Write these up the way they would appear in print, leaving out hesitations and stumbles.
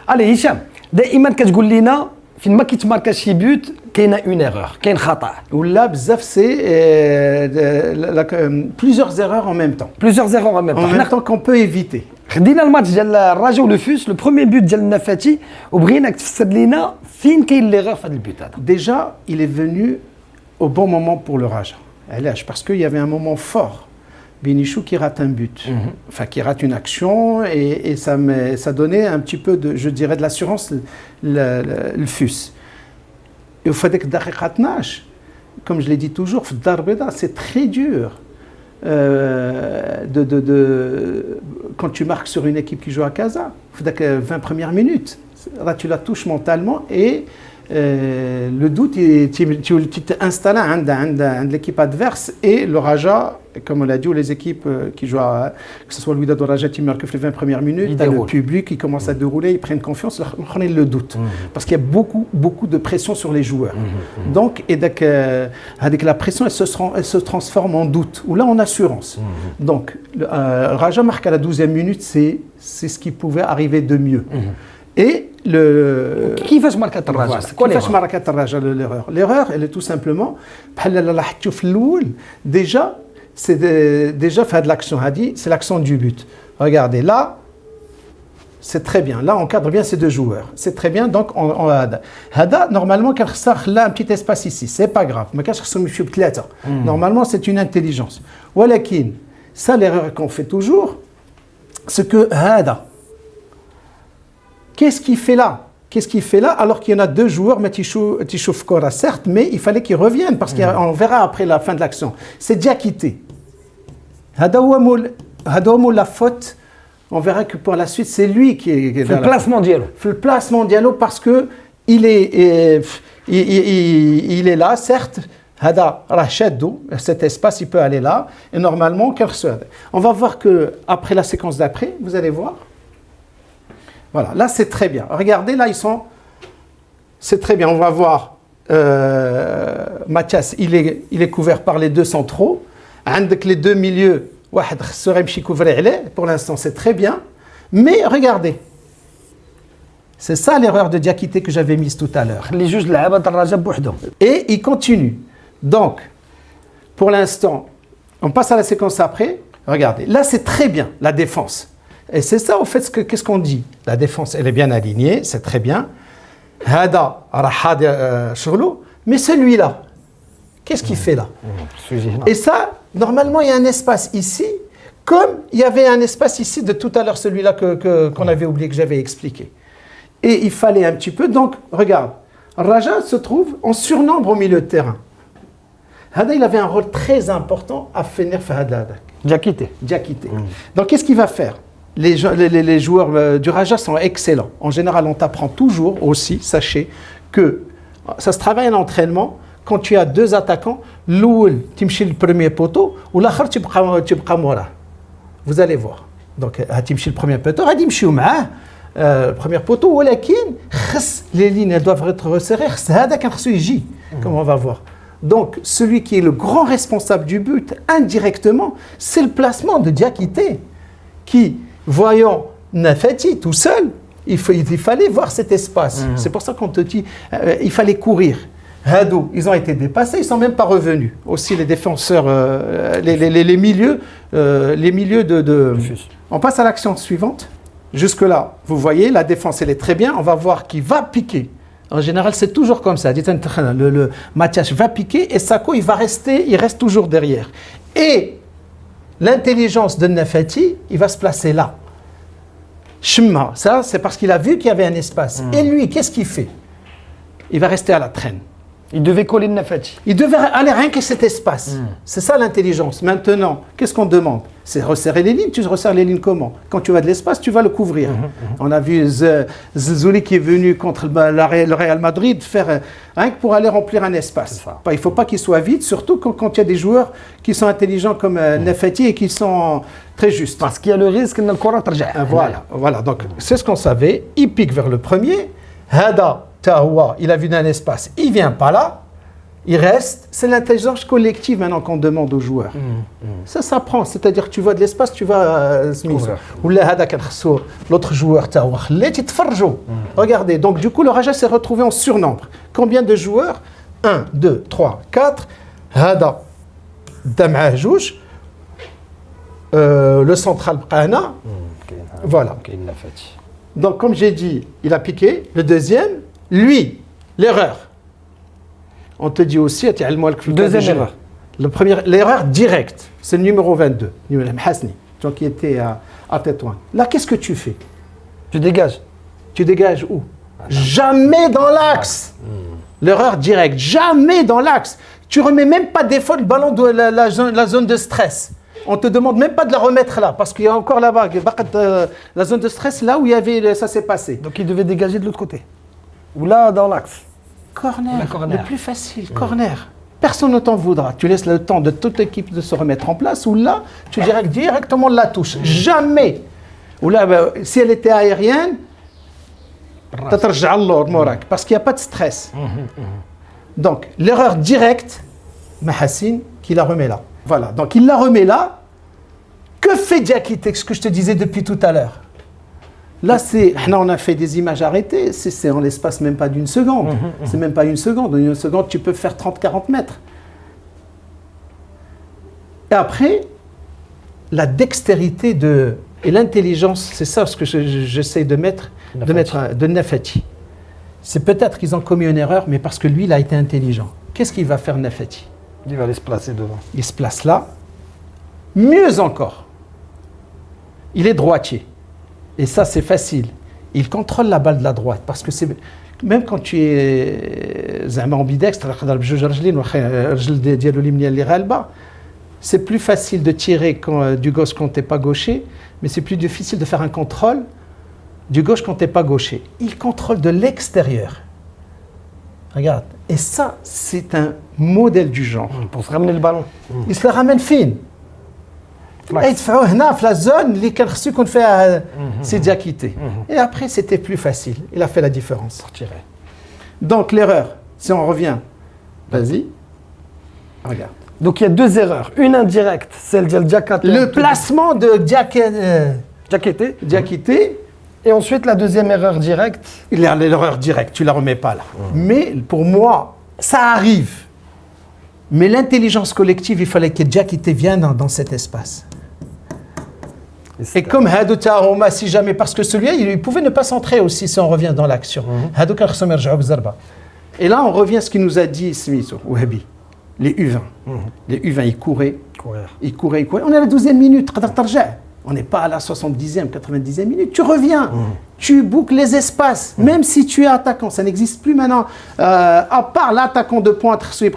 Allez, Hicham, دائما كتقول لنا فين ما كيتماركاش شي بوت كاينه اون ايرور كاين خطا. Là, bzaf, c'est plusieurs erreurs en même temps. Plusieurs erreurs en même temps. En même temps qu'on peut éviter. خدينا الماتش ديال الرجا ولوفوس لو بروميير بوت ديال النفاتي وبغيناك تفسر لنا فين كاين ليغور في هذا البوت هذا. Déjà, il est venu au bon moment pour le Raja. Parce qu'il y avait un moment fort. Benichou qui rate un but, enfin qui rate une action et ça donnait un petit peu de, je dirais, de l'assurance le FUS. Et au fait que comme je l'ai dit toujours, c'est très dur quand tu marques sur une équipe qui joue à Casa. Il faut que 20 premières minutes, là tu la touches mentalement et le doute, tu t'installes à l'équipe adverse et le Raja, comme on l'a dit, ou les équipes qui jouent, que ce soit le Wydad ou le Raja, qui marquent les 20 premières minutes, le public qui commence à dérouler, ils prennent confiance, on a le doute. Parce qu'il y a beaucoup de pression sur les joueurs. Donc, avec la pression, elle se transforme en doute, ou là en assurance. Donc, le Raja marque à la 12e minute, c'est ce qui pouvait arriver de mieux. Et كيفاش ماركات الرجاء؟ كيفاش ماركات الرجاء l'erreur? L'erreur, elle est tout simplement بحال لاحظتوا في الأول déjà fait de l'action هذه, c'est l'action du but. Regardez là, c'est très bien. Là, on cadre bien ces deux joueurs. C'est très bien. Donc, هذا normalement كان خسر là un petit espace ici. C'est pas grave. ما كانش خسر يمشيو بثلاثة. Normalement, c'est une intelligence. ولكن ça, l'erreur qu'on fait toujours, c'est que هذا qu'est-ce qu'il fait là alors qu'il y en a deux joueurs, mais Tichouf Kora, certes, mais il fallait qu'ils reviennent parce qu'on verra après la fin de l'action. C'est Diakité. Hadoumou la faute, on verra que pour la suite, c'est lui qui est le placement dialogue. Le placement dialogue parce que il est là, certes. Hada Rachedou, cet espace, il peut aller là. Et normalement, on va voir que après la séquence d'après, vous allez voir. Voilà, là c'est très bien. Regardez, là ils sont... C'est très bien, on va voir Mathias, il est couvert par les deux centraux. Avec les deux milieux, pour l'instant c'est très bien. Mais regardez, c'est ça l'erreur de Diakité que j'avais mise tout à l'heure. Et il continue. Donc, pour l'instant, on passe à la séquence après. Regardez, là c'est très bien, la défense. Et c'est ça, au fait, qu'est-ce qu'on dit? La défense, elle est bien alignée, c'est très bien. Mais celui-là, qu'est-ce qu'il fait là? Et ça, normalement, il y a un espace ici, comme il y avait un espace ici de tout à l'heure, celui-là qu'on avait oublié, que j'avais expliqué. Et il fallait un petit peu, donc, regarde, Raja se trouve en surnombre au milieu de terrain. Hada, il avait un rôle très important à finir Fahad Diakité. Donc, qu'est-ce qu'il va faire? Les joueurs du Raja sont excellents. En général, on t'apprend toujours aussi, sachez, que ça se travaille en entraînement. Quand tu as deux attaquants, l'oul, tu mets le premier poteau, ou l'autre, tu prends mora. Vous allez voir. Donc, tu mets le premier poteau, tu mets le premier poteau, les lignes elles doivent être resserrées. Comme on va voir. Donc, celui qui est le grand responsable du but, indirectement, c'est le placement de Diakité, qui... Voyons Nafati tout seul, il fallait voir cet espace. C'est pour ça qu'on te dit il fallait courir. Hadou, ils ont été dépassés, ils ne sont même pas revenus. Aussi les défenseurs, les milieux de... On passe à l'action suivante. Jusque-là, vous voyez, la défense, elle est très bien. On va voir qui va piquer. En général, c'est toujours comme ça. Le Mathias va piquer et Sako, il reste toujours derrière. Et l'intelligence de Nafati, il va se placer là. Shemma, ça c'est parce qu'il a vu qu'il y avait un espace. Et lui, qu'est-ce qu'il fait? Il va rester à la traîne. Il devait coller Nafati. Il devait aller rien que cet espace. C'est ça l'intelligence. Maintenant, qu'est-ce qu'on demande? C'est resserrer les lignes. Tu resserres les lignes comment? Quand tu as de l'espace, tu vas le couvrir. On a vu Zzouli qui est venu contre le Real Madrid faire rien que pour aller remplir un espace. Il ne faut pas qu'il soit vide, surtout quand il y a des joueurs qui sont intelligents comme Nafati et qui sont très justes. Parce qu'il y a le risque que le courant rejette. Voilà. Donc, c'est ce qu'on savait. Il pique vers le premier. Hada, Tahoua, il a vu un espace. Il ne vient pas là. Il reste, c'est l'intelligence collective maintenant qu'on demande aux joueurs. Ça s'apprend, c'est-à-dire que tu vois de l'espace, tu vas ou l'autre joueur, regardez, donc du coup le Raja s'est retrouvé en surnombre. Combien de joueurs? 1, 2, 3, 4. Hada Dam'a Jouj, le central Qana. Voilà. Donc comme j'ai dit, il a piqué. Le deuxième, lui, l'erreur. On te dit aussi, deuxième erreur. L'erreur directe, c'est le numéro 22, Hasni, qui était à Tétouan. Là, qu'est-ce que tu fais? Tu dégages. Tu dégages où? Jamais dans l'axe. L'erreur directe, jamais dans l'axe. Tu remets même pas des fois le ballon de la zone de stress. On te demande même pas de la remettre là, parce qu'il y a encore là-bas, la zone de stress, là où ça s'est passé. Donc il devait dégager de l'autre côté. Ou là, dans l'axe. Corner, le plus facile, corner. Personne ne t'en voudra. Tu laisses le temps de toute l'équipe de se remettre en place, ou là, tu dirais directement de la touche. Jamais. Ou là, si elle était aérienne, parce qu'il n'y a pas de stress. Donc, l'erreur directe, Mahassine, qui la remet là. Voilà, donc il la remet là. Que fait Diakité, ce que je te disais depuis tout à l'heure? Là, on a fait des images arrêtées, c'est en l'espace même pas d'une seconde. C'est même pas une seconde. En une seconde, tu peux faire 30-40 mètres. Et après, la dextérité et l'intelligence, c'est ça ce que j'essaie de mettre de Nafati. C'est peut-être qu'ils ont commis une erreur, mais parce que lui, il a été intelligent. Qu'est-ce qu'il va faire Nafati? Il va aller se placer devant. Il se place là. Mieux encore, il est droitier. Et ça, c'est facile. Il contrôle la balle de la droite. Parce que même quand tu es ambidextre, c'est plus facile de tirer du gauche quand tu n'es pas gaucher, mais c'est plus difficile de faire un contrôle du gauche quand tu n'es pas gaucher. Il contrôle de l'extérieur. Regarde. Et ça, c'est un modèle du genre. Pour se ramener le ballon. Il se le ramène fine. La zone qu'on fait c'est Diakité. Et après c'était plus facile, il a fait la différence. Donc l'erreur, si on revient, vas-y, regarde. Donc il y a deux erreurs, une indirecte, celle de Diakité. Le placement de Diakité. Et ensuite la deuxième erreur directe. Il y a l'erreur directe, tu la remets pas là. Mais pour moi, ça arrive. Mais l'intelligence collective, il fallait que Diakité vienne dans cet espace. Et comme Hadou Tahoma, si jamais, parce que celui-là, il pouvait ne pas centrer aussi si on revient dans l'action. Et là, on revient à ce qu'il nous a dit Smith, Wahabi, les U20. Les U20, ils couraient. Ils couraient. On est à la 12e minute, on n'est pas à la 70e, 90e minute. Tu reviens, tu boucles les espaces, même si tu es attaquant. Ça n'existe plus maintenant. À part l'attaquant de pointe, tu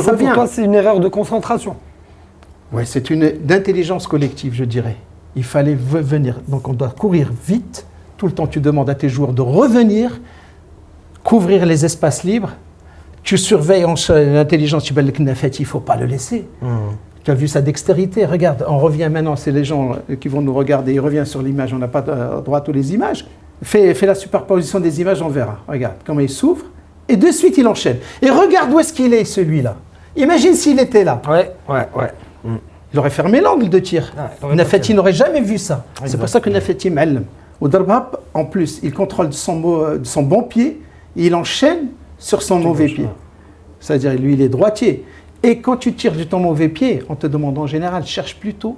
reviens. Pour toi, c'est une erreur de concentration. Oui, c'est d'intelligence collective, je dirais. Il fallait venir. Donc on doit courir vite. Tout le temps, tu demandes à tes joueurs de revenir, couvrir les espaces libres. Tu surveilles l'intelligence. Tu dis, il ne faut pas le laisser. Tu as vu sa dextérité. Regarde, on revient maintenant. C'est les gens qui vont nous regarder. Ils reviennent sur l'image. On n'a pas droit à toutes les images. Fais la superposition des images, on verra. Regarde comment il s'ouvre. Et de suite, il enchaîne. Et regarde où est-ce qu'il est, celui-là. Imagine s'il était là. Ouais. Il aurait fermé l'angle de tir. Nafati n'aurait jamais vu ça. C'est pour ça que Nafati m'allam. Au Darbab, en plus, il contrôle de son bon pied et il enchaîne sur son mauvais pied. C'est-à-dire, lui, il est droitier. Et quand tu tires de ton mauvais pied, on te demande en général, cherche plutôt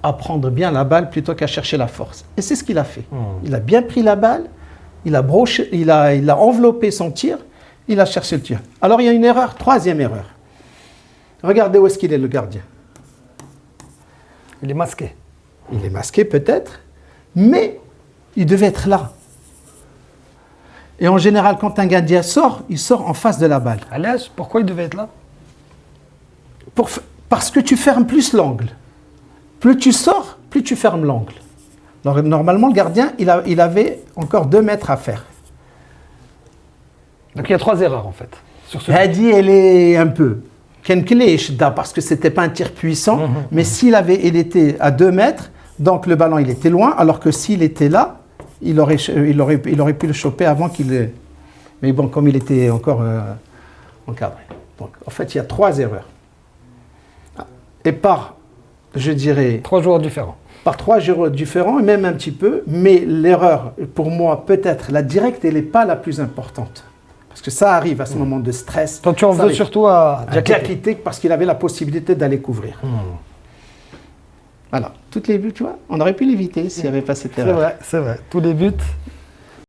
à prendre bien la balle plutôt qu'à chercher la force. Et c'est ce qu'il a fait. Il a bien pris la balle, il a broché, il a enveloppé son tir, il a cherché le tir. Alors, il y a une erreur, troisième erreur. Regardez où est-ce qu'il est, le gardien. Il est masqué. Il est masqué peut-être, mais il devait être là. Et en général, quand un gardien sort, il sort en face de la balle. À l'âge, pourquoi il devait être là? Parce que tu fermes plus l'angle. Plus tu sors, plus tu fermes l'angle. Donc, normalement, le gardien, il avait encore 2 mètres à faire. Donc il y a 3 erreurs en fait. Hadi, elle est un peu. Parce que ce n'était pas un tir puissant, mais il était à 2 mètres, donc le ballon il était loin, alors que s'il était là, il aurait pu le choper avant qu'il Mais bon, comme il était encore encadré. Donc, en fait, il y a 3 erreurs. Et je dirais, 3 joueurs différents. par 3 joueurs différents, et même un petit peu, mais l'erreur, pour moi, peut-être, la directe, elle n'est pas la plus importante. Parce que ça arrive à ce moment de stress. Toi, tu en veux surtout à Diakité, parce qu'il avait la possibilité d'aller couvrir. Voilà, toutes les buts, tu vois, on aurait pu l'éviter s'il n'y avait pas cette erreur. C'est vrai, tous les buts.